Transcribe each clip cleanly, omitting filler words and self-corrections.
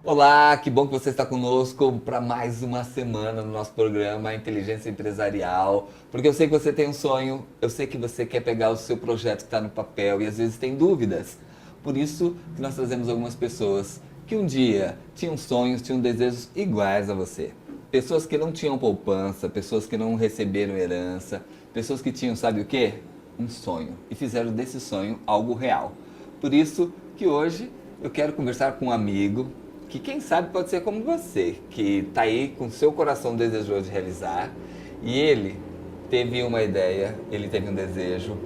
Olá, que bom que você está conosco para mais uma semana no nosso programa Inteligência Empresarial. Porque eu sei que você tem um sonho, eu sei que você quer pegar o seu projeto que está no papel e às vezes tem dúvidas. Por isso que nós trazemos algumas pessoas que um dia tinham sonhos, tinham desejos iguais a você. Pessoas que não tinham poupança, pessoas que não receberam herança, pessoas que tinham, sabe o quê? Um sonho. E fizeram desse sonho algo real. Por isso que hoje eu quero conversar com um amigo que quem sabe pode ser como você, que está aí com seu coração desejoso de realizar e ele teve uma ideia, ele teve um desejo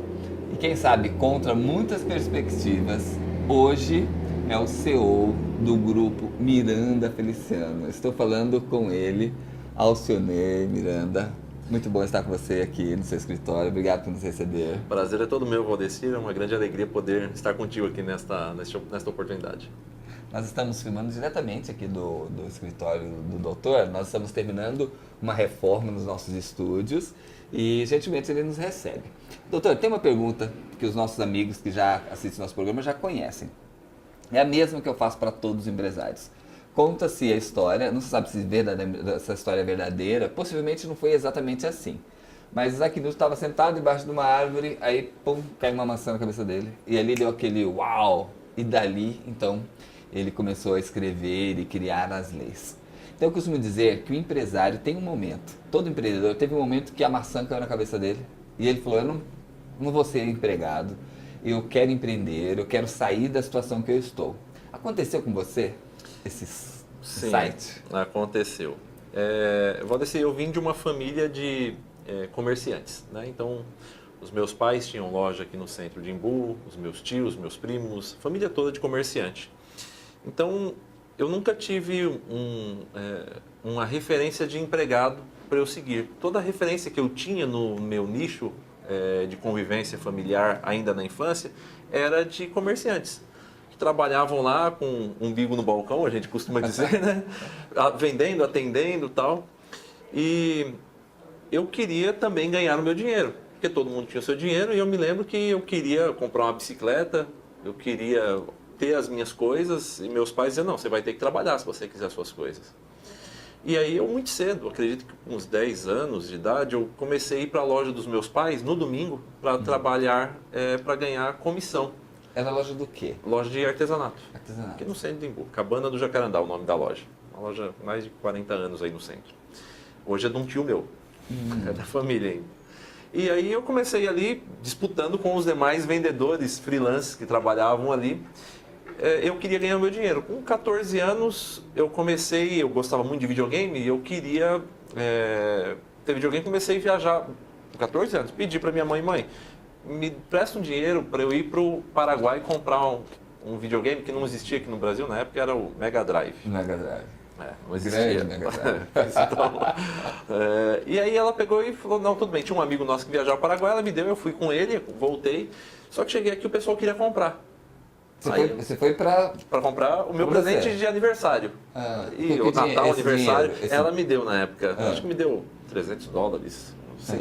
e quem sabe contra muitas perspectivas, hoje é o CEO do grupo Miranda Feliciano. Estou falando com ele, Alcionei Miranda. Muito bom estar com você aqui no seu escritório. Obrigado por nos receber. Prazer é todo meu, Valdecir. É uma grande alegria poder estar contigo aqui nesta oportunidade. Nós estamos filmando diretamente aqui do escritório do doutor. Nós estamos terminando uma reforma nos nossos estúdios e gentilmente ele nos recebe. Doutor, tem uma pergunta que os nossos amigos que já assistem nosso programa já conhecem. É a mesma que eu faço para todos os empresários. Conta-se a história, não se sabe se essa história é verdadeira, possivelmente não foi exatamente assim. Mas Isaac Newton estava sentado embaixo de uma árvore, aí pum, cai uma maçã na cabeça dele. E ali deu aquele uau! E dali, então, ele começou a escrever e criar as leis. Então eu costumo dizer que o empresário tem um momento, todo empreendedor teve um momento que a maçã caiu na cabeça dele e ele falou, eu não vou ser empregado, eu quero empreender, eu quero sair da situação que eu estou. Aconteceu com você esse insight? Sim, aconteceu. Valdecir, eu vim de uma família de comerciantes, né? Então, os meus pais tinham loja aqui no centro de Embu, os meus tios, meus primos, família toda de comerciante. Então, eu nunca tive uma referência de empregado para eu seguir. Toda a referência que eu tinha no meu nicho de convivência familiar ainda na infância era de comerciantes que trabalhavam lá com um umbigo no balcão, a gente costuma dizer, né? Vendendo, atendendo e tal. E eu queria também ganhar o meu dinheiro, porque todo mundo tinha o seu dinheiro e eu me lembro que eu queria comprar uma bicicleta, eu queria ter as minhas coisas e meus pais diziam, não, você vai ter que trabalhar se você quiser as suas coisas. E aí eu muito cedo, acredito que com uns 10 anos de idade, eu comecei a ir para a loja dos meus pais no domingo para trabalhar, para ganhar comissão. Era loja do quê? Loja de artesanato. Artesanato. Aqui no centro de Embu, Cabana do Jacarandá, o nome da loja. Uma loja há mais de 40 anos aí no centro. Hoje é de um tio meu, é da família ainda. E aí eu comecei ali disputando com os demais vendedores freelance que trabalhavam ali. Eu queria ganhar meu dinheiro. Com 14 anos eu gostava muito de videogame e eu queria ter videogame, comecei a viajar. Com 14 anos, pedi para minha mãe, me presta um dinheiro para eu ir para o Paraguai comprar um videogame que não existia aqui no Brasil, na época era o Mega Drive. Mega Drive. Não existia. Mega Drive. Então, e aí ela pegou e falou, não, tudo bem, tinha um amigo nosso que viajava para o Paraguai, ela me deu, eu fui com ele, voltei, só que cheguei aqui o pessoal queria comprar. Você foi para comprar o meu presente de aniversário. E o Natal, aniversário, ela me deu na época. Acho que me deu $300, não sei.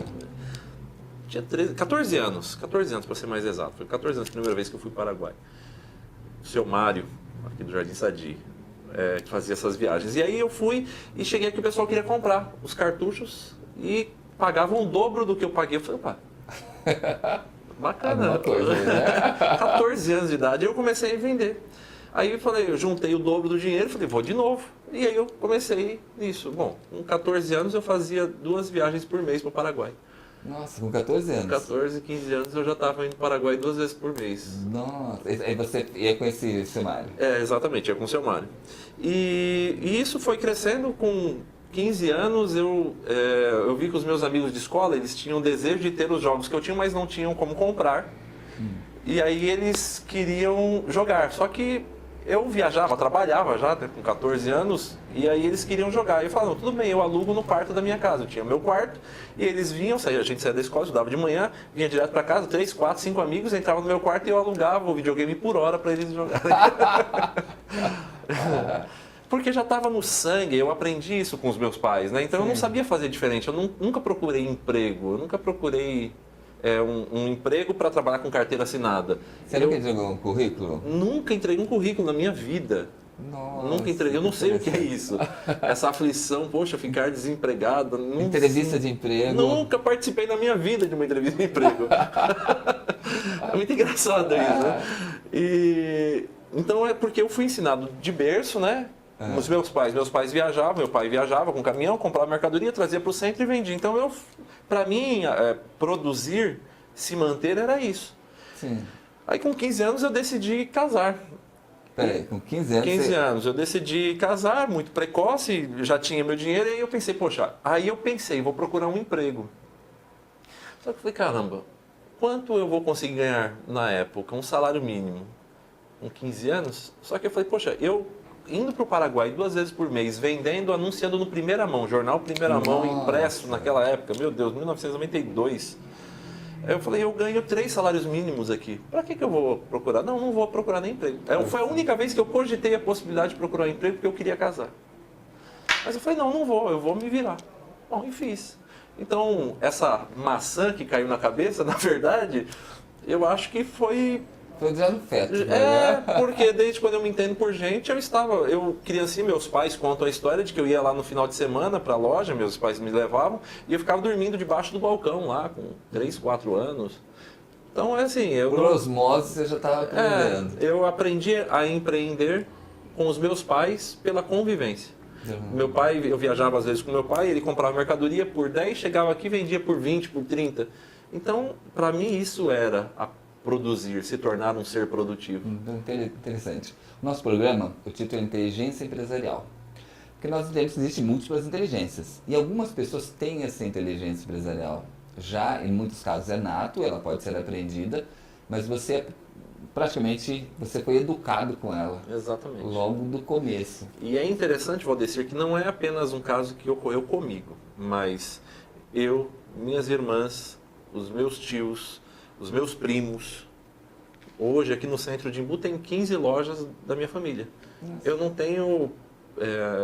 Tinha 14 anos para ser mais exato. Foi 14 anos, a primeira vez que eu fui para o Paraguai. O seu Mário, aqui do Jardim Sadi, que fazia essas viagens. E aí eu fui e cheguei aqui, o pessoal queria comprar os cartuchos e pagavam o dobro do que eu paguei. Eu falei, opa, bacana, coisa, né? 14 anos de idade, eu comecei a vender. Aí eu juntei o dobro do dinheiro, falei, vou de novo. E aí eu comecei nisso. Bom, com 14 anos eu fazia 2 viagens por mês para o Paraguai. Nossa, com 14 anos? Com 14, 15 anos eu já estava indo para o Paraguai 2 vezes por mês. Nossa, e você ia com esse seu Mário? Exatamente, ia com o seu Mário. E isso foi crescendo com 15 anos, eu vi que os meus amigos de escola, eles tinham desejo de ter os jogos que eu tinha, mas não tinham como comprar. E aí eles queriam jogar, só que eu viajava, trabalhava já com 14 anos, e aí eles queriam jogar. E eu falava, tudo bem, eu alugo no quarto da minha casa. Eu tinha o meu quarto, e eles vinham, a gente saía da escola, estudava de manhã, vinha direto para casa, 3, 4, 5 amigos, entravam no meu quarto e eu alugava o videogame por hora para eles jogarem. Porque já estava no sangue, eu aprendi isso com os meus pais, né? Então eu não sabia fazer diferente, eu nunca procurei emprego, eu nunca procurei um emprego para trabalhar com carteira assinada. Você nunca entregou um currículo? Nunca entreguei um currículo na minha vida. Nossa, Nunca entreguei, eu não sei o que é interessante. isso. Essa aflição, poxa, ficar desempregado. Entrevista de emprego. Nunca participei na minha vida de uma entrevista de emprego. É muito engraçado isso, né? Então é porque eu fui ensinado de berço, né? Os meus pais viajavam, meu pai viajava com caminhão, comprava mercadoria, trazia para o centro e vendia. Então para mim, produzir, se manter era isso. Sim. Aí com 15 anos eu decidi casar. Peraí, com 15 anos 15 você... anos, eu decidi casar, muito precoce, já tinha meu dinheiro, e aí eu pensei, poxa, vou procurar um emprego. Só que eu falei, caramba, quanto eu vou conseguir ganhar na época? Um salário mínimo, com 15 anos? Só que eu falei, poxa, eu indo para o Paraguai 2 vezes por mês, vendendo, anunciando no Primeira Mão, jornal Primeira Mão, impresso naquela época, meu Deus, 1992. Aí eu falei, eu ganho 3 salários mínimos aqui. Para que eu vou procurar? Não vou procurar nem emprego. Foi a única vez que eu cogitei a possibilidade de procurar um emprego porque eu queria casar. Mas eu falei, não vou, eu vou me virar. Bom, e fiz. Então, essa maçã que caiu na cabeça, na verdade, eu acho que foi... Foi dizendo feto. Né? Porque desde quando eu me entendo por gente, eu criancinha, meus pais contam a história de que eu ia lá no final de semana para a loja, meus pais me levavam, e eu ficava dormindo debaixo do balcão lá, com 3, 4 anos. Então, é assim... Por osmose, você já estava aprendendo. Eu aprendi a empreender com os meus pais pela convivência. Meu pai, eu viajava às vezes com meu pai, ele comprava mercadoria por 10, chegava aqui e vendia por 20, por 30. Então, para mim, isso era produzir, se tornar um ser produtivo. Interessante. Nosso programa, o título é Inteligência Empresarial. Porque nós entendemos que existem múltiplas inteligências. E algumas pessoas têm essa inteligência empresarial. Já, em muitos casos, é nato, ela pode ser aprendida, mas praticamente você foi educado com ela. Exatamente. Logo do começo. E é interessante, Valdecir, que não é apenas um caso que ocorreu comigo, mas eu, minhas irmãs, os meus tios, os meus primos. Hoje, aqui no centro de Imbu, tem 15 lojas da minha família. Nossa.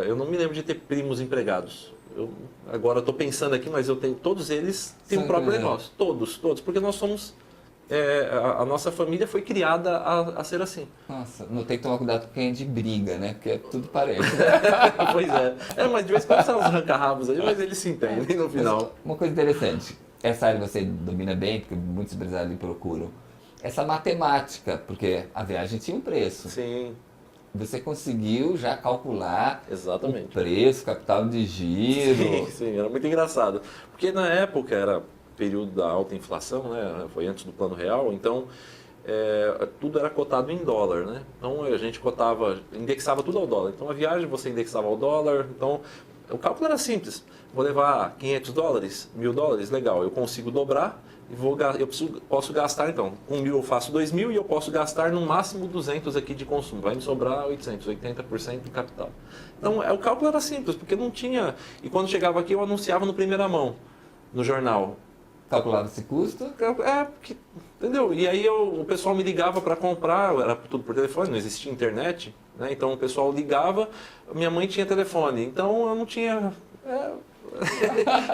Eu não me lembro de ter primos empregados. Agora estou pensando aqui, mas todos eles têm um próprio negócio. Todos, porque nós somos... a nossa família foi criada a ser assim. Nossa, não tem que tomar cuidado com quem é de briga, né? Porque é tudo parente. Pois é. Mas de vez em quando são uns arranca-rabos aí, mas eles se entendem no final. Mas uma coisa interessante, essa área você domina bem, porque muitos empresários lhe procuram. Essa matemática, porque a viagem tinha um preço. Sim. Você conseguiu já calcular exatamente o preço, capital de giro. Sim, era muito engraçado. Porque na época era período da alta inflação, né? Foi antes do Plano Real, então tudo era cotado em dólar, né? Então a gente indexava tudo ao dólar. Então a viagem você indexava ao dólar, então o cálculo era simples. Vou levar 500 dólares, 1.000 dólares, legal, eu consigo dobrar e posso gastar então, com 1.000 eu faço 2.000 e eu posso gastar no máximo 200 aqui de consumo, vai me sobrar 800, 80% do capital. Então o cálculo era simples, porque não tinha, e quando chegava aqui eu anunciava no Primeira Mão, no jornal. Calculava esse custo? Entendeu? E aí o pessoal me ligava para comprar, era tudo por telefone, não existia internet, né? Então o pessoal ligava, minha mãe tinha telefone, então eu não tinha...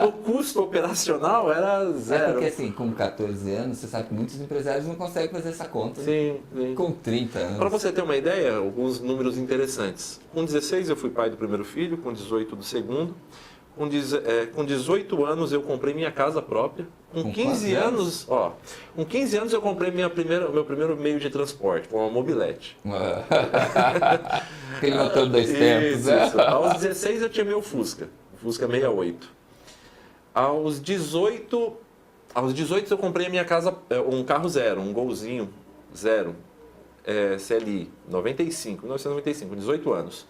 o custo operacional era zero. Porque assim, com 14 anos, você sabe que muitos empresários não conseguem fazer essa conta. Sim. Com 30 anos. Para você ter uma ideia, alguns números interessantes. Com 16 eu fui pai do primeiro filho, com 18 do segundo. Com 18 anos eu comprei minha casa própria. Com 15 anos, com 15 anos eu comprei meu primeiro meio de transporte, com uma mobilete. Aquele motor 2 tempos, né? Isso. Aos 16 eu tinha meu Fusca 68. Aos 18 eu comprei a minha casa, um carro zero, um Golzinho zero, CLI, 1995, 18 anos.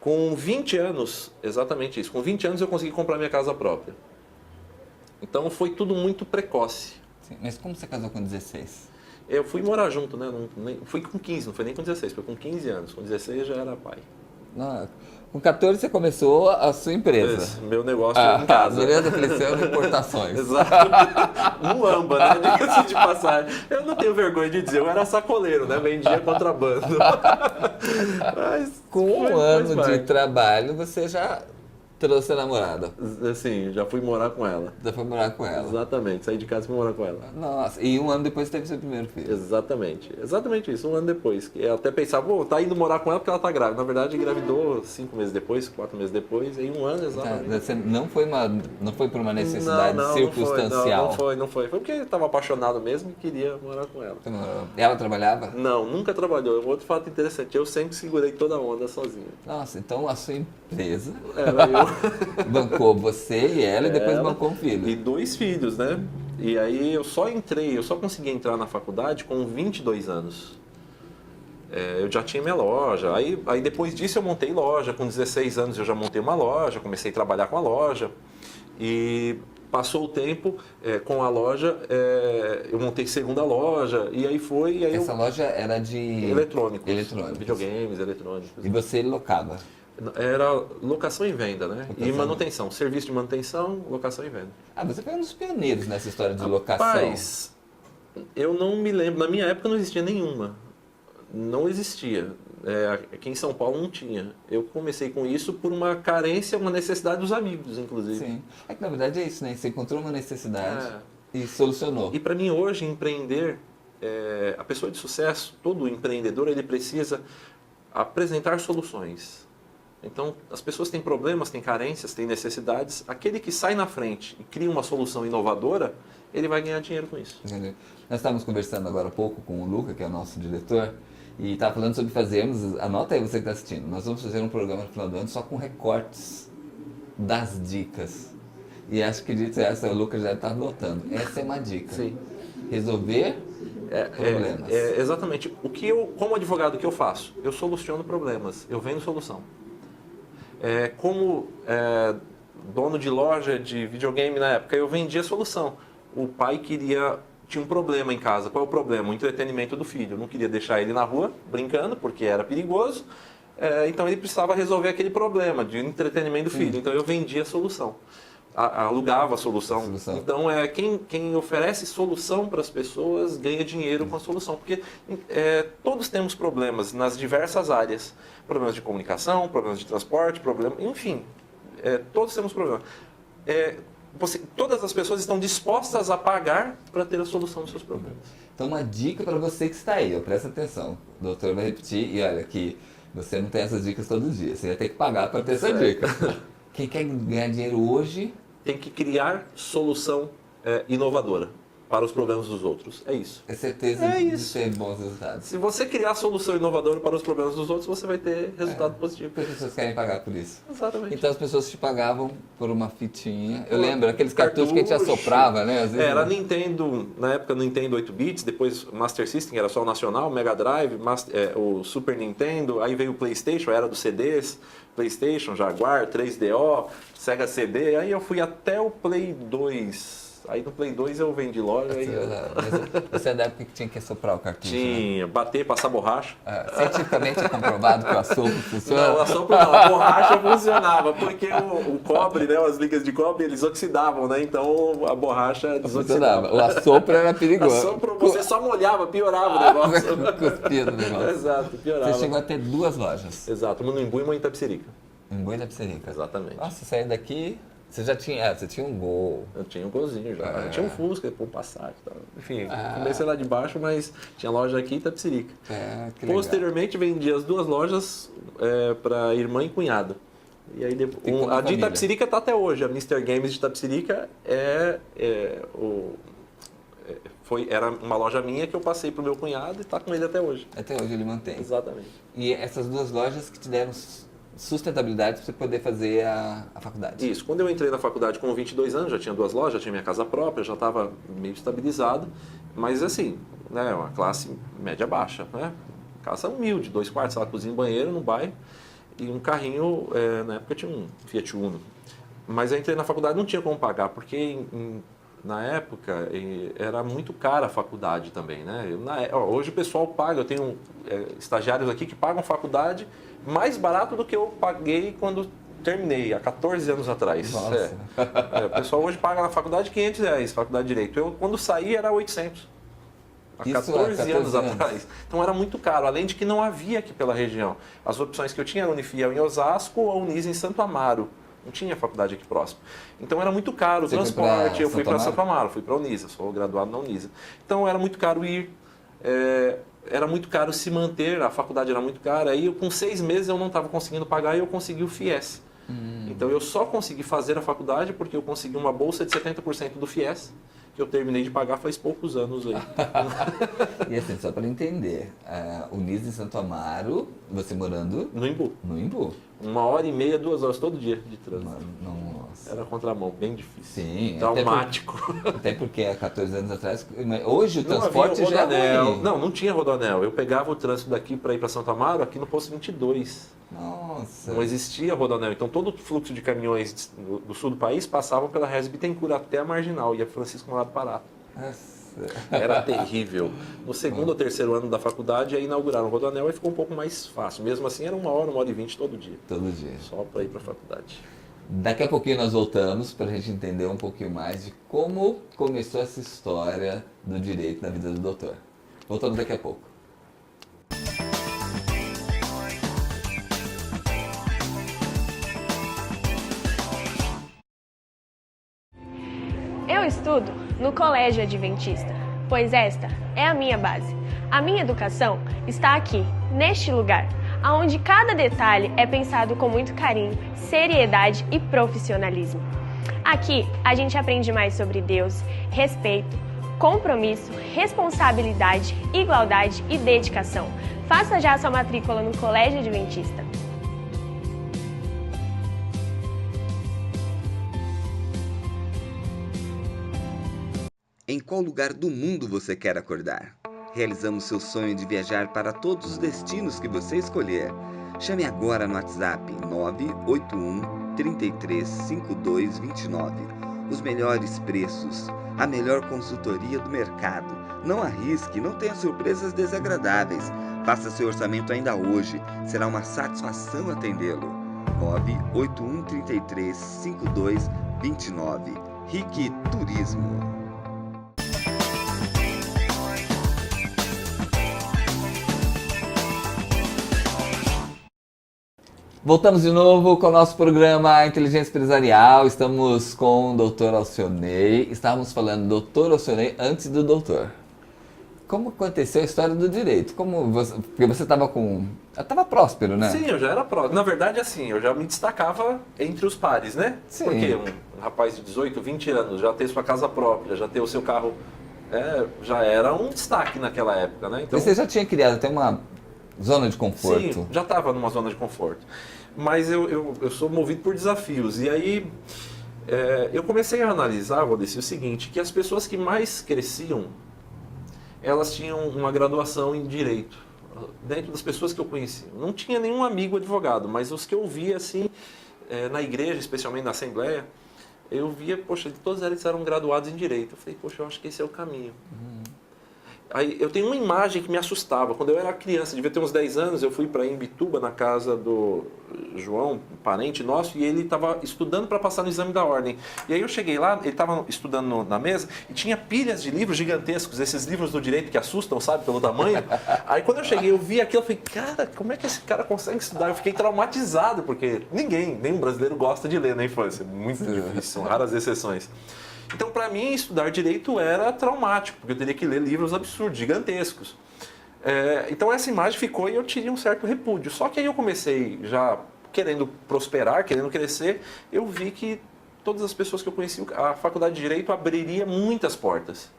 Com 20 anos, exatamente isso, com 20 anos eu consegui comprar minha casa própria. Então foi tudo muito precoce. Sim, mas como você casou com 16? Eu fui morar junto, né? Fui com 15, não foi nem com 16, foi com 15 anos. Com 16 eu já era pai. Não, com 14 você começou a sua empresa. Meu negócio em casa. Beleza, Feliciano Importações. Exato. No AMBA, né? Diga-se de passagem. Eu não tenho vergonha de dizer, eu era sacoleiro, né? Vendia contrabando. Mas com um ano de trabalho, você já trouxe a namorada. Assim, já fui morar com ela. Já foi morar com ela. Exatamente, saí de casa e fui morar com ela. Nossa, e um ano depois teve seu primeiro filho. Exatamente isso, um ano depois. Eu até pensava, pô, tá indo morar com ela porque ela tá grávida. Na verdade, engravidou 5 meses depois, 4 meses depois, em um ano exatamente. Você não foi por uma necessidade circunstancial? Não foi. Foi porque eu estava apaixonado mesmo e queria morar com ela. Ela trabalhava? Não, nunca trabalhou. Outro fato interessante, eu sempre segurei toda a onda sozinho. Nossa, então a sua empresa Era eu. bancou você e ela e depois Ela bancou um filho. E 2 filhos, né? E aí eu só consegui entrar na faculdade com 22 anos. Eu já tinha minha loja, aí depois disso eu montei loja, com 16 anos eu já montei uma loja, comecei a trabalhar com a loja e passou o tempo com a loja, eu montei segunda loja e aí foi... Essa loja era de... Eletrônicos, Eletrônicos. videogames, eletrônicos. E você locava? Era locação e venda, né? E manutenção, serviço de manutenção, locação e venda. Você foi um dos pioneiros nessa história de locação. Rapaz, eu não me lembro, na minha época não existia nenhuma. Não existia. Aqui em São Paulo não tinha. Eu comecei com isso por uma carência, uma necessidade dos amigos, inclusive. Sim. É que na verdade é isso, né? Você encontrou uma necessidade e solucionou. E para mim hoje, empreender, a pessoa de sucesso, todo empreendedor, ele precisa apresentar soluções. Então, as pessoas têm problemas, têm carências, têm necessidades. Aquele que sai na frente e cria uma solução inovadora, ele vai ganhar dinheiro com isso. Entendeu? Nós estávamos conversando agora há pouco com o Luca, que é o nosso diretor, e estava falando sobre fazermos, anota aí você que está assistindo, nós vamos fazer um programa no final do ano só com recortes das dicas. E acho que dito essa, o Luca já está anotando. Essa é uma dica. Sim. Resolver problemas. Exatamente. Como advogado, o que eu faço? Eu soluciono problemas, eu vendo solução. Como dono de loja de videogame na época, eu vendia solução. O pai tinha um problema em casa. Qual é o problema? O entretenimento do filho. Eu não queria deixar ele na rua brincando, porque era perigoso. Então ele precisava resolver aquele problema de entretenimento do filho. Então eu vendia a solução. Alugava a solução. Então quem oferece solução para as pessoas ganha dinheiro com a solução. Porque todos temos problemas nas diversas áreas. Problemas de comunicação, problemas de transporte, enfim. Todos temos problemas. Todas as pessoas estão dispostas a pagar para ter a solução dos seus problemas. Então, uma dica para você que está aí, presta atenção. O doutor vai repetir e olha que você não tem essas dicas todo dia. Você vai ter que pagar para ter essa dica. Quem quer ganhar dinheiro hoje tem que criar solução inovadora para os problemas dos outros. É isso. É certeza de ter bons resultados. Se você criar a solução inovadora para os problemas dos outros, você vai ter resultado positivo. Porque as pessoas querem pagar por isso. Exatamente. Então as pessoas te pagavam por uma fitinha. Eu lembro, aqueles cartuchos que a gente assoprava, né? Às vezes, era Nintendo, na época Nintendo 8 bits, depois Master System, era só o Nacional, Mega Drive, o Super Nintendo, aí veio o PlayStation, era dos CDs, PlayStation, Jaguar, 3DO, Sega CD, aí eu fui até o Play 2. Aí no Play 2 eu vendi loja. Você é da época que tinha que assoprar o cartucho? Tinha, bater, passar borracha. Cientificamente é comprovado que o assopro funciona? Não, o assopro não, a borracha funcionava, porque o cobre, né, as ligas de cobre, eles oxidavam, né? Então a borracha desoxidava. O assopro era perigoso. O assopro, você só molhava, piorava o negócio. Cuspia no negócio. Exato, piorava. Você chegou a ter 2 lojas. Exato, uma no Imbu e uma em Itapecerica. Imbu e Itapecerica. Exatamente. Nossa, saiu daqui... Você já tinha, você tinha um Gol. Eu tinha um Golzinho já. Eu tinha um Fusca, depois um Passat e tal. Enfim, comecei lá de baixo, mas tinha loja aqui em Itapecerica. Posteriormente vendi as 2 lojas para irmã e cunhada. E aí a de Itapecerica está até hoje. A Mr. Games de Itapecerica era uma loja minha que eu passei para o meu cunhado e está com ele até hoje. Até hoje ele mantém. Exatamente. E essas 2 lojas que te deram sustentabilidade para você poder fazer a faculdade. Isso. Quando eu entrei na faculdade com 22 anos, já tinha 2 lojas, já tinha minha casa própria, já estava meio estabilizado. Mas assim, né, uma classe média baixa, né? Casa humilde, 2 quartos, sala, cozinha e banheiro no bairro. E um carrinho, na época tinha um Fiat Uno. Mas eu entrei na faculdade, não tinha como pagar, porque na época era muito cara a faculdade também, né? Hoje o pessoal paga, eu tenho estagiários aqui que pagam faculdade mais barato do que eu paguei quando terminei, há 14 anos atrás. Nossa. O pessoal hoje paga na faculdade R$500, faculdade de Direito. Eu, quando saí, era 800. Há 14 anos atrás. Então era muito caro, além de que não havia aqui pela região. As opções que eu tinha eram Unifiel em Osasco ou Unis em Santo Amaro. Não tinha faculdade aqui próximo. Então era muito caro o Você foi transporte. pra Eu fui Santo para Amaro? Santo Amaro, fui para a Unisa, sou graduado na Unisa. Então era muito caro ir, era muito caro se manter, a faculdade era muito cara. Aí com 6 meses eu não estava conseguindo pagar e eu consegui o FIES. Então eu só consegui fazer a faculdade porque eu consegui uma bolsa de 70% do FIES, que eu terminei de pagar faz poucos anos aí. E assim, só para entender, Unisa em Santo Amaro, você morando No Imbu. no Imbu. 1h30, 2 horas todo dia de trânsito. Nossa. Era contramão, bem difícil. Sim, Traumático. Até porque há 14 anos atrás, hoje o Não transporte havia já é rodoanel. ruim. Não tinha rodoanel. Eu pegava o trânsito daqui para ir para Santo Amaro, aqui no posto 22. Nossa. Não existia rodoanel. Então todo o fluxo de caminhões do sul do país passavam pela Regis Bittencourt até a Marginal, ia Francisco Malado Pará. Nossa. Era terrível. No segundo ou terceiro ano da faculdade, aí inauguraram o rodoanel e ficou um pouco mais fácil. Mesmo assim, era 1h20 todo dia. Todo dia. Só para ir para a faculdade. Daqui a pouquinho nós voltamos para a gente entender um pouquinho mais de como começou essa história do direito na vida do doutor. Voltamos daqui a pouco. Eu estudo no Colégio Adventista, pois esta é a minha base. A minha educação está aqui, neste lugar, onde cada detalhe é pensado com muito carinho, seriedade e profissionalismo. Aqui a gente aprende mais sobre Deus, respeito, compromisso, responsabilidade, igualdade e dedicação. Faça já sua matrícula no Colégio Adventista. Em qual lugar do mundo você quer acordar? Realizamos seu sonho de viajar para todos os destinos que você escolher. Chame agora no WhatsApp 981 33 52 29. Os melhores preços, a melhor consultoria do mercado. Não arrisque, não tenha surpresas desagradáveis. Faça seu orçamento ainda hoje. Será uma satisfação atendê-lo. 981 33 52 29. Rique Turismo. Voltamos de novo com o nosso programa Inteligência Empresarial. Estamos com o Dr. Alcionei. Estávamos falando do Dr. Alcionei antes do doutor. Como aconteceu a história do direito? Porque você estava estava próspero, né? Sim, eu já era próximo. Na verdade, assim, eu já me destacava entre os pares, né? Sim. Porque um rapaz de 18, 20 anos, já ter sua casa própria, já ter o seu carro, já era um destaque naquela época, né? Então, E você já tinha criado até uma zona de conforto? sim, já estava numa zona de conforto. Mas eu sou movido por desafios. E aí, eu comecei a analisar, Valdeci, o seguinte, que as pessoas que mais cresciam, elas tinham uma graduação em Direito. Dentro das pessoas que eu conhecia. Não tinha nenhum amigo advogado, mas os que eu via, assim, na igreja, especialmente na Assembleia, eu via, poxa, todos eles eram graduados em Direito. Eu falei, poxa, eu acho que esse é o caminho. Aí, eu tenho uma imagem que me assustava. Quando eu era criança, devia ter uns 10 anos, eu fui para Imbituba, na casa do João, um parente nosso, e ele estava estudando para passar no exame da ordem. E aí eu cheguei lá, ele estava estudando na mesa, e tinha pilhas de livros gigantescos, esses livros do direito que assustam, sabe, pelo tamanho. Aí quando eu cheguei, eu vi aquilo, eu falei, cara, como é que esse cara consegue estudar? Eu fiquei traumatizado, porque nenhum brasileiro gosta de ler na infância. Muito difícil, são raras exceções. Então, para mim, estudar direito era traumático, porque eu teria que ler livros absurdos, gigantescos. Então, essa imagem ficou e eu tive um certo repúdio. Só que aí eu comecei já querendo prosperar, querendo crescer, eu vi que todas as pessoas que eu conheci, a faculdade de Direito abriria muitas portas.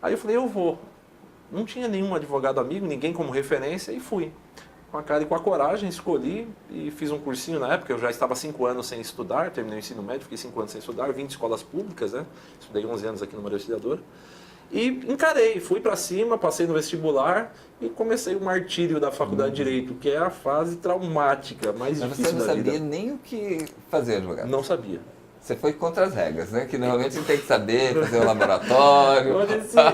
Aí eu falei, eu vou. Não tinha nenhum advogado amigo, ninguém como referência, e fui. Com a cara e com a coragem, escolhi e fiz um cursinho na época. Eu já estava 5 anos sem estudar, terminei o ensino médio, fiquei 5 anos sem estudar, vim de escolas públicas, né? Estudei 11 anos aqui no Maria Auxiliadora. E encarei, fui para cima, passei no vestibular e comecei o martírio da faculdade de Direito, que é a fase traumática, mais Mas difícil você não da sabia vida. nem o que fazer, advogado? Não sabia. Você foi contra as regras, né? Que normalmente você tem que saber, fazer o laboratório.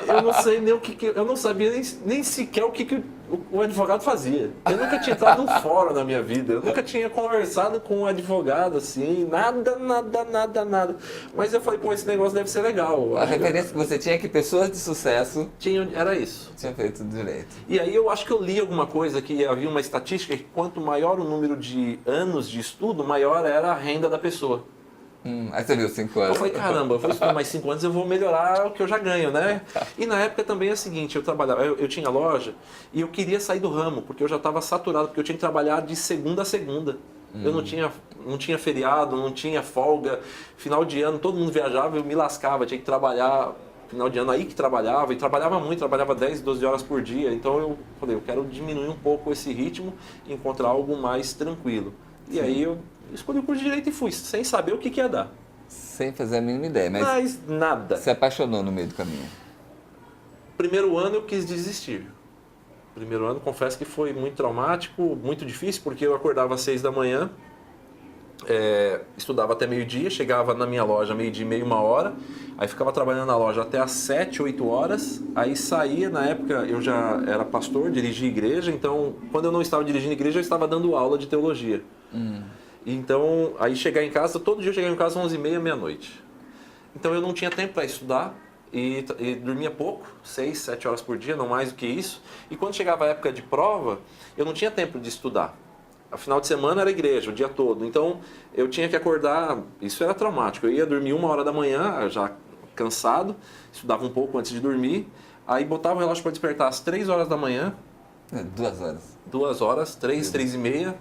Eu não sei nem o que eu não sabia nem sequer o o advogado fazia. Eu nunca tinha entrado num fórum na minha vida, eu nunca tinha conversado com um advogado assim, nada. Mas eu falei, pô, esse negócio deve ser legal. A referência que você tinha é que pessoas de sucesso Era isso. tinham feito direito. E aí eu acho que eu li alguma coisa que havia uma estatística que quanto maior o número de anos de estudo, maior era a renda da pessoa. Aí você viu 5 anos. Eu falei, caramba, eu vou estudar mais 5 anos, eu vou melhorar o que eu já ganho, né? E na época também é o seguinte, eu trabalhava, eu tinha loja e eu queria sair do ramo, porque eu já estava saturado, porque eu tinha que trabalhar de segunda a segunda. Eu não tinha feriado, não tinha folga. Final de ano, todo mundo viajava, eu me lascava, tinha que trabalhar. Final de ano aí que trabalhava, e trabalhava muito, trabalhava 10, 12 horas por dia. Então eu falei, eu quero diminuir um pouco esse ritmo e encontrar algo mais tranquilo. E aí eu escolhi o curso de Direito e fui, sem saber o que ia dar. Sem fazer a mínima ideia, Mas nada. se apaixonou no meio do caminho. Primeiro ano eu quis desistir. Primeiro ano, confesso que foi muito traumático, muito difícil, porque eu acordava às 6 da manhã, estudava até meio-dia, chegava na minha loja meio-dia e meia, 1h, aí ficava trabalhando na loja até às 7, 8 horas, aí saía, na época eu já era pastor, dirigia igreja, então quando eu não estava dirigindo igreja, eu estava dando aula de teologia. Então, aí chegar em casa, todo dia eu chegava em casa às 11h30, meia-noite. Então eu não tinha tempo para estudar e dormia pouco, 6, 7 horas por dia, não mais do que isso. E quando chegava a época de prova, eu não tinha tempo de estudar. A final de semana era igreja, o dia todo. Então eu tinha que acordar, isso era traumático. Eu ia dormir 1h da manhã, já cansado, estudava um pouco antes de dormir, aí botava o relógio para despertar às 3 horas da manhã. 2 horas. 2 horas, 3, 3h30.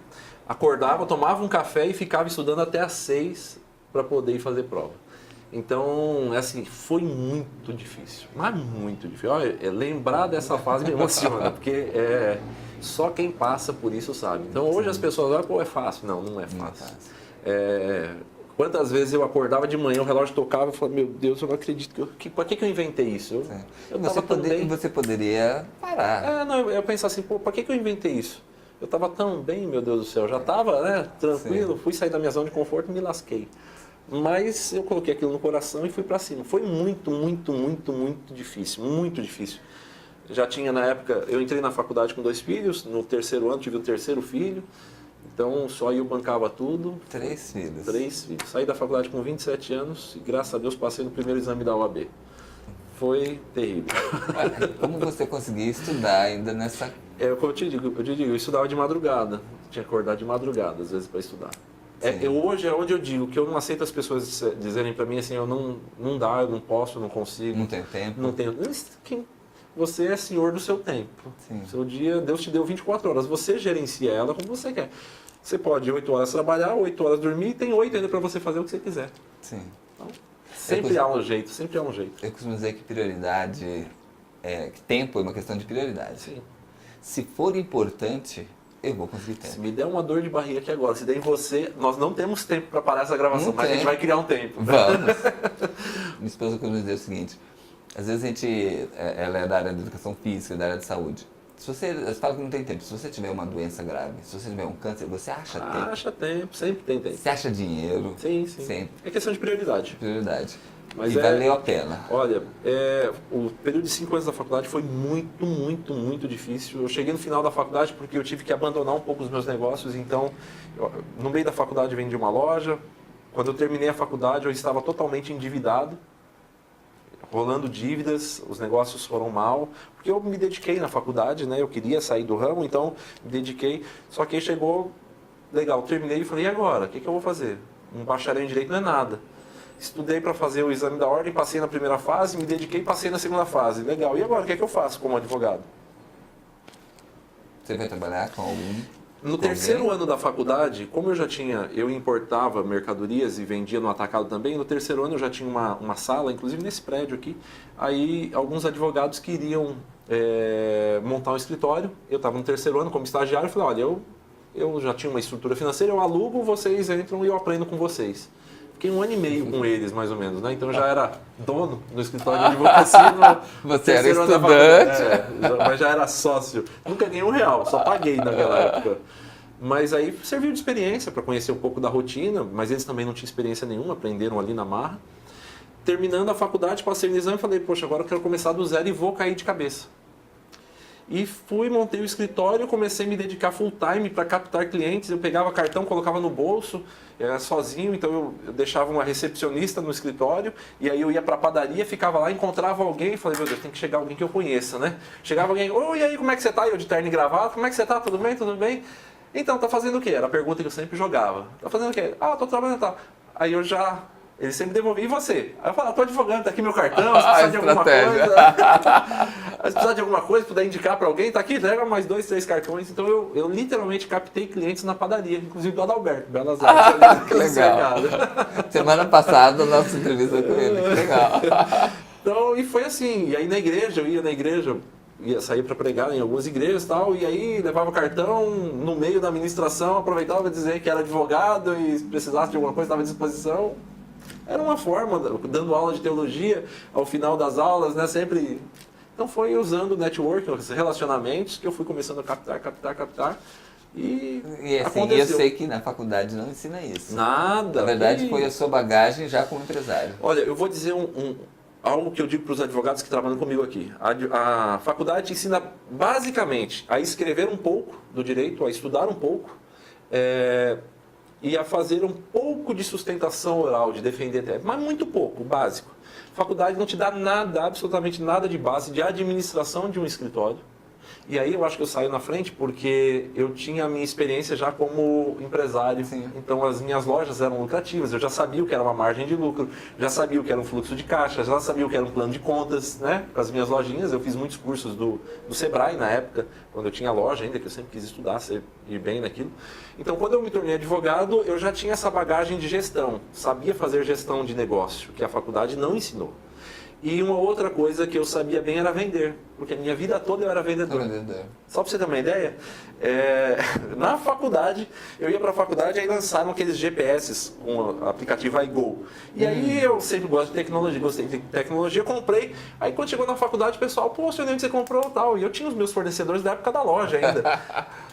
Acordava, tomava um café e ficava estudando até às 6 para poder ir fazer prova. Então, assim, foi muito difícil, mas muito difícil. Olha, lembrar dessa fase me emociona, porque só quem passa por isso sabe. Então, hoje as pessoas olham, pô, é fácil. Não, não é fácil. Quantas vezes eu acordava de manhã, o relógio tocava e falava, meu Deus, eu não acredito, para que eu inventei isso? Você poderia parar. Eu pensava assim, pô, para que eu inventei isso? Eu estava tão bem, meu Deus do céu, já estava, né, tranquilo, fui sair da minha zona de conforto e me lasquei. Mas eu coloquei aquilo no coração e fui para cima. Foi muito difícil, muito difícil. Já tinha na época, eu entrei na faculdade com 2 filhos, no terceiro ano tive o 3º filho, então só eu bancava tudo. 3 filhos. 3 filhos. Saí da faculdade com 27 anos e graças a Deus passei no primeiro exame da OAB. Foi terrível. Como você conseguia estudar ainda nessa... Como eu te digo, eu estudava de madrugada. Tinha que acordar de madrugada, às vezes, para estudar. Hoje é onde eu digo que eu não aceito as pessoas dizerem para mim assim, eu não dá, eu não posso, eu não consigo. Não tenho tempo. Não tenho. Você é senhor do seu tempo. Sim. Seu dia, Deus te deu 24 horas. Você gerencia ela como você quer. Você pode 8 horas trabalhar, 8 horas dormir e tem 8 ainda para você fazer o que você quiser. Sim. Então, sempre há um jeito, sempre há um jeito. Eu costumo dizer que prioridade, que tempo é uma questão de prioridade. Sim. Se for importante, eu vou conseguir tempo. Se me der uma dor de barriga aqui agora, se der em você, nós não temos tempo para parar essa gravação, mas a gente vai criar um tempo. Vamos. Minha esposa costuma dizer o seguinte, às vezes ela é da área de educação física, da área de saúde. Você fala que não tem tempo. Se você tiver uma doença grave, se você tiver um câncer, você acha tempo. Acha tempo, sempre tem tempo. Você acha dinheiro. Sim. Sempre. É questão de prioridade. Prioridade. Mas e valeu a pena. Olha, o período de 5 anos da faculdade foi muito difícil. Eu cheguei no final da faculdade porque eu tive que abandonar um pouco os meus negócios. Então, no meio da faculdade eu vendi uma loja. Quando eu terminei a faculdade, eu estava totalmente endividado, rolando dívidas, os negócios foram mal, porque eu me dediquei na faculdade, né? Eu queria sair do ramo, então me dediquei. Só que aí chegou, legal, terminei e falei, e agora? O que eu vou fazer? Um bacharel em Direito não é nada. Estudei para fazer o exame da ordem, passei na primeira fase, me dediquei e passei na segunda fase. Legal, e agora? O que eu faço como advogado? Você vai trabalhar com algum? No terceiro ano da faculdade, como eu importava mercadorias e vendia no atacado também, no terceiro ano eu já tinha uma sala, inclusive nesse prédio aqui, aí alguns advogados queriam montar um escritório, eu estava no terceiro ano como estagiário, falei, olha, eu já tinha uma estrutura financeira, eu alugo, vocês entram e eu aprendo com vocês. Fiquei 1 ano e meio com eles, mais ou menos, né? Então eu já era dono do escritório de advocacia. Você era estudante? Mas já era sócio. Nunca ganhei R$1, só paguei naquela época. Mas aí serviu de experiência para conhecer um pouco da rotina, mas eles também não tinham experiência nenhuma, aprenderam ali na marra. Terminando a faculdade, passei no exame e falei, poxa, agora eu quero começar do zero e vou cair de cabeça. E montei o escritório, comecei a me dedicar full time para captar clientes. Eu pegava cartão, colocava no bolso, eu era sozinho, então eu deixava uma recepcionista no escritório, e aí eu ia para a padaria, ficava lá, encontrava alguém e falei, meu Deus, tem que chegar alguém que eu conheça, né? Chegava alguém, oi, e aí, como é que você tá? Eu de terno e gravata, como é que você tá? Tudo bem? Tudo bem? Então, tá fazendo o quê? Era a pergunta que eu sempre jogava. Tá fazendo o quê? Ah, tô trabalhando, tá. Aí eu já... Ele sempre devolvia, e você? Aí eu falava, tô advogando, tá aqui meu cartão, se precisar de alguma coisa. Se precisar de alguma coisa, puder indicar para alguém, tá aqui, leva mais 2, 3 cartões. Então eu literalmente captei clientes na padaria, inclusive do Adalberto, Belas Artes. Que legal. Semana passada, nossa entrevista com ele, que legal. Então, e foi assim, e aí na igreja, eu ia na igreja, ia sair para pregar em algumas igrejas e tal, e aí levava o cartão no meio da administração, aproveitava para dizer que era advogado e se precisasse de alguma coisa, estava à disposição. Era uma forma, dando aula de teologia ao final das aulas, né, sempre... Então foi usando o network, os relacionamentos, que eu fui começando a captar, e assim, aconteceu. eu sei que na faculdade não ensina isso. Nada. Na verdade, foi a sua bagagem já como empresário. Olha, eu vou dizer algo que eu digo para os advogados que trabalham comigo aqui. A faculdade ensina basicamente a escrever um pouco do direito, a estudar um pouco, e a fazer um pouco de sustentação oral, de defender tese, mas muito pouco, básico. A faculdade não te dá nada, absolutamente nada de base de administração de um escritório. E aí eu acho que eu saio na frente porque eu tinha a minha experiência já como empresário. Sim. Então as minhas lojas eram lucrativas, eu já sabia o que era uma margem de lucro, já sabia o que era um fluxo de caixa, já sabia o que era um plano de contas, né? Com as minhas lojinhas, eu fiz muitos cursos do Sebrae na época, quando eu tinha loja ainda, que eu sempre quis estudar, ir bem naquilo. Então quando eu me tornei advogado, eu já tinha essa bagagem de gestão, sabia fazer gestão de negócio, que a faculdade não ensinou. E uma outra coisa que eu sabia bem era vender, porque a minha vida toda eu era vendedor. Só para você ter uma ideia, na faculdade, eu ia para a faculdade e aí lançaram aqueles GPS com o aplicativo iGo. E aí eu sempre gosto de tecnologia, gostei de tecnologia, comprei. Aí quando chegou na faculdade, o pessoal, pô, senhor, onde você comprou tal? E eu tinha os meus fornecedores da época da loja ainda.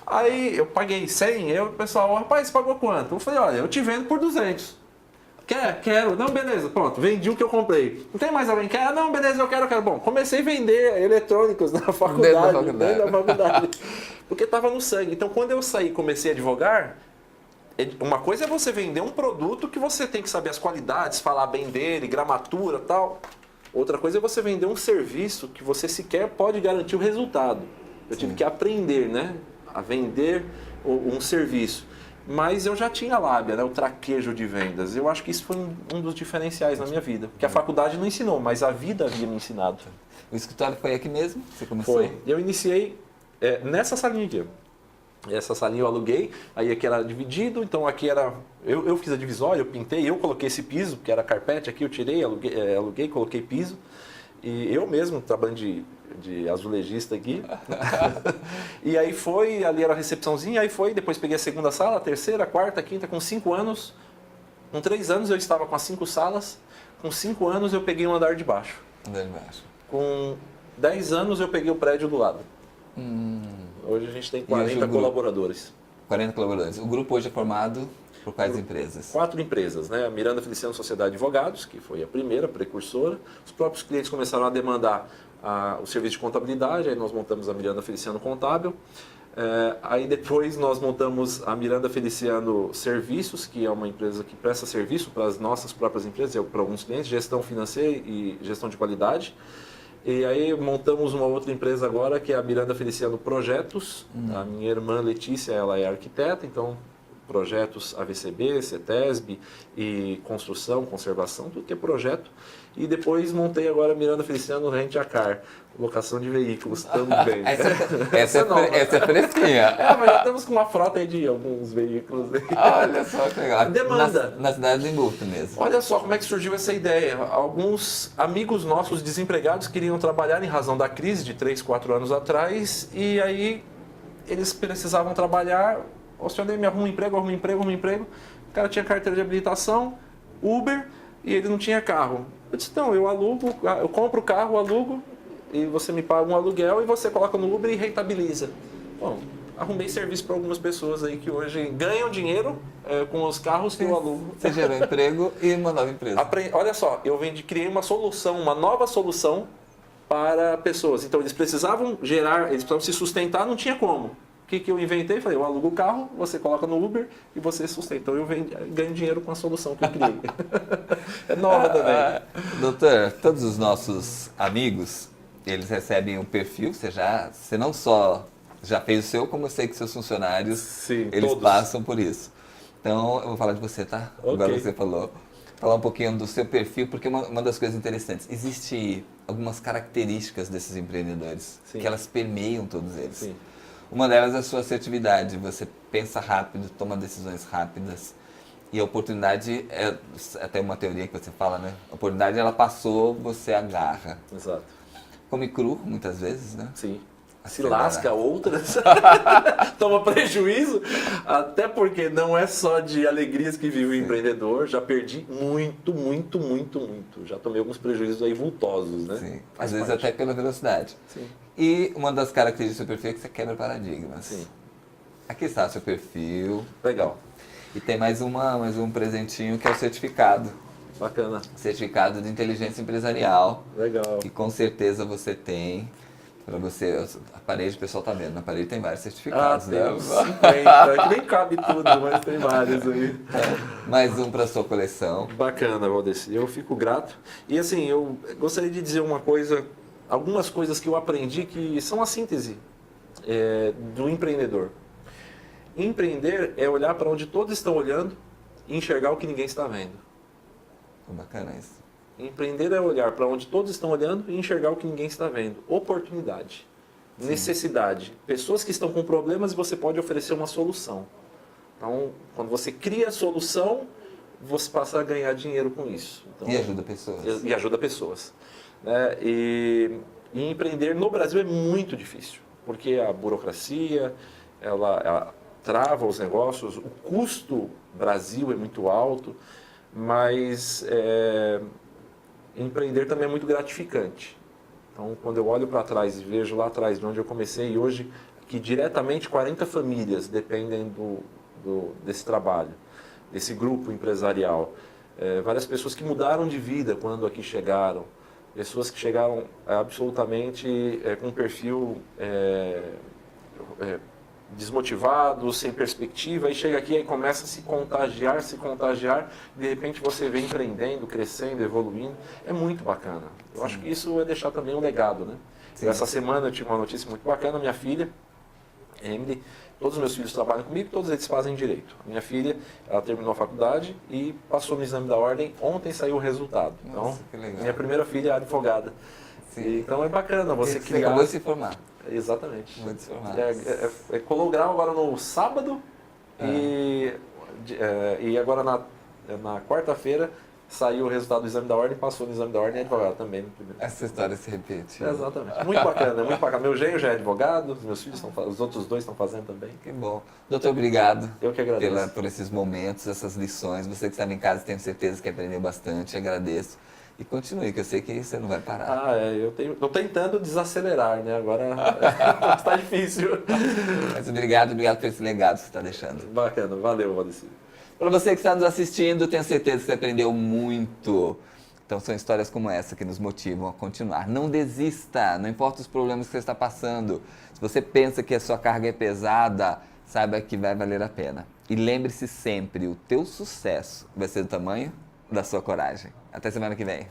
Aí eu paguei 100, o pessoal, rapaz, você pagou quanto? Eu falei, olha, eu te vendo por 200. Quero. Não, beleza, pronto, vendi o que eu comprei. Não tem mais alguém que quer? Não, beleza, eu quero. Bom, comecei a vender eletrônicos na faculdade, dentro da faculdade, porque estava no sangue. Então, quando eu saí e comecei a advogar, uma coisa é você vender um produto que você tem que saber as qualidades, falar bem dele, gramatura e tal. Outra coisa é você vender um serviço que você sequer pode garantir o resultado. Eu tive que aprender, né, a vender um serviço. Mas eu já tinha lábia, né, o traquejo de vendas. Eu acho que isso foi um dos diferenciais na minha vida. Porque a faculdade não ensinou, mas a vida havia me ensinado. O escritório foi aqui mesmo? Você começou? Foi. Eu iniciei nessa salinha aqui. Essa salinha eu aluguei, aí aqui era dividido, então aqui era... Eu fiz a divisória, eu pintei, eu coloquei esse piso, que era carpete, aqui eu tirei, aluguei, coloquei piso. E eu mesmo, trabalhando de azulejista aqui. E aí foi, ali era a recepçãozinha, aí foi, depois peguei a segunda sala, a terceira, a quarta, a quinta, com 5 anos. Com 3 anos eu estava com as 5 salas, com 5 anos eu peguei um andar de baixo. Andar de baixo. Com 10 anos eu peguei o prédio do lado. Hoje a gente tem 40 colaboradores. 40 colaboradores. O grupo hoje é formado por quais empresas? 4 empresas, né? A Miranda Feliciano Sociedade de Advogados, que foi a primeira, precursora. Os próprios clientes começaram a demandar o serviço de contabilidade, aí nós montamos a Miranda Feliciano Contábil. Aí depois nós montamos a Miranda Feliciano Serviços, que é uma empresa que presta serviço para as nossas próprias empresas, para alguns clientes, gestão financeira e gestão de qualidade. E aí montamos uma outra empresa agora, que é a Miranda Feliciano Projetos. A minha irmã Letícia, ela é arquiteta, então projetos AVCB, CETESB e construção, conservação, tudo que é projeto. E depois montei agora a Miranda Feliciano Rent a Car, locação de veículos também. Essa é fresquinha. Mas já estamos com uma frota aí de alguns veículos. Olha só que legal. Demanda. Na cidade de Embu mesmo. Olha só como é que surgiu essa ideia. Alguns amigos nossos desempregados queriam trabalhar em razão da crise de 3, 4 anos atrás. E aí eles precisavam trabalhar. O senhor me arruma um emprego, arruma um emprego. O cara tinha carteira de habilitação, Uber, e ele não tinha carro. Eu disse, então, eu compro o carro, alugo, e você me paga um aluguel, e você coloca no Uber e rentabiliza. Bom, arrumei serviço para algumas pessoas aí que hoje ganham dinheiro com os carros que eu alugo. Você gerou emprego e uma nova empresa. Olha só, eu criei uma solução, uma nova solução para pessoas. Então eles precisavam gerar, eles precisavam se sustentar, não tinha como. O que eu inventei? Falei, eu alugo o carro, você coloca no Uber e você sustenta. Então eu ganho dinheiro com a solução que eu criei. É nova também. Doutor, todos os nossos amigos, eles recebem um perfil, você não só já fez o seu, como eu sei que seus funcionários, Sim, eles todos. passam por isso. Então, eu vou falar de você, tá? Ok. Agora você falou. Falar um pouquinho do seu perfil, porque uma das coisas interessantes, existe algumas características desses empreendedores, Sim. que elas permeiam todos eles. Sim. Uma delas é a sua assertividade, você pensa rápido, toma decisões rápidas. E a oportunidade, é até uma teoria que você fala, né? A oportunidade, ela passou, você agarra. Exato. Come cru, muitas vezes, né? Sim. Se Acelera. lasca outras, toma prejuízo, até porque não é só de alegrias que vive o empreendedor, já perdi muito. Já tomei alguns prejuízos aí vultosos, né? Sim. Faz Às vezes parte. até pela velocidade. Sim. E uma das características do seu perfil é que você quebra paradigmas. Sim. Aqui está o seu perfil. Legal. E tem mais um presentinho que é o certificado. Bacana. Certificado de inteligência empresarial. Legal. Que com certeza você tem. Para você, a parede, o pessoal tá vendo, na parede tem vários certificados, né? Tem uns 50, que nem cabe tudo, mas tem vários aí. Mais um para sua coleção. Bacana, Valdeci. Eu fico grato. E assim, eu gostaria de dizer uma coisa, algumas coisas que eu aprendi que são a síntese do empreendedor. Empreender é olhar para onde todos estão olhando e enxergar o que ninguém está vendo. Bacana isso. Empreender é olhar para onde todos estão olhando e enxergar o que ninguém está vendo. Oportunidade, necessidade. Pessoas que estão com problemas e você pode oferecer uma solução. Então, quando você cria a solução, você passa a ganhar dinheiro com isso. Então, E ajuda pessoas. E ajuda pessoas. Né? E empreender no Brasil é muito difícil, porque a burocracia, ela trava os negócios, o custo Brasil é muito alto, mas empreender também é muito gratificante. Então, quando eu olho para trás e vejo lá atrás de onde eu comecei e hoje, que diretamente 40 famílias dependem desse trabalho, desse grupo empresarial. Várias pessoas que mudaram de vida quando aqui chegaram, pessoas que chegaram absolutamente com um perfil desmotivado, sem perspectiva, e chega aqui e começa a se contagiar, de repente você vem empreendendo, crescendo, evoluindo. É muito bacana. Eu acho que isso é deixar também um legado, né? Essa semana eu tive uma notícia muito bacana, minha filha, Emily, todos os meus filhos trabalham comigo, todos eles fazem direito. A minha filha, ela terminou a faculdade e passou no exame da ordem, ontem saiu o resultado. Nossa, Então, que legal. minha primeira filha é advogada. Sim. Então é bacana você criar... acabou de se formar. Exatamente. Acabou de se formar. Colou o grau agora no sábado e agora na quarta-feira saiu o resultado do exame da ordem, passou no exame da ordem e é advogado também. No primeiro. Essa história se repete. Exatamente. Muito bacana, muito bacana. Meu genro já é advogado, meus filhos os outros dois estão fazendo também. Que bom. Doutor, obrigado. Eu que agradeço. Por esses momentos, essas lições. Você que estava em casa, tenho certeza que aprendeu bastante. Agradeço. E continue, que eu sei que você não vai parar. Eu estou tentando desacelerar, né? Agora está difícil. Mas obrigado por esse legado que você está deixando. Bacana, valeu, Valdeci. Para você que está nos assistindo, tenho certeza que você aprendeu muito. Então são histórias como essa que nos motivam a continuar. Não desista, não importa os problemas que você está passando. Se você pensa que a sua carga é pesada, saiba que vai valer a pena. E lembre-se sempre, o teu sucesso vai ser do tamanho da sua coragem. Até semana que vem.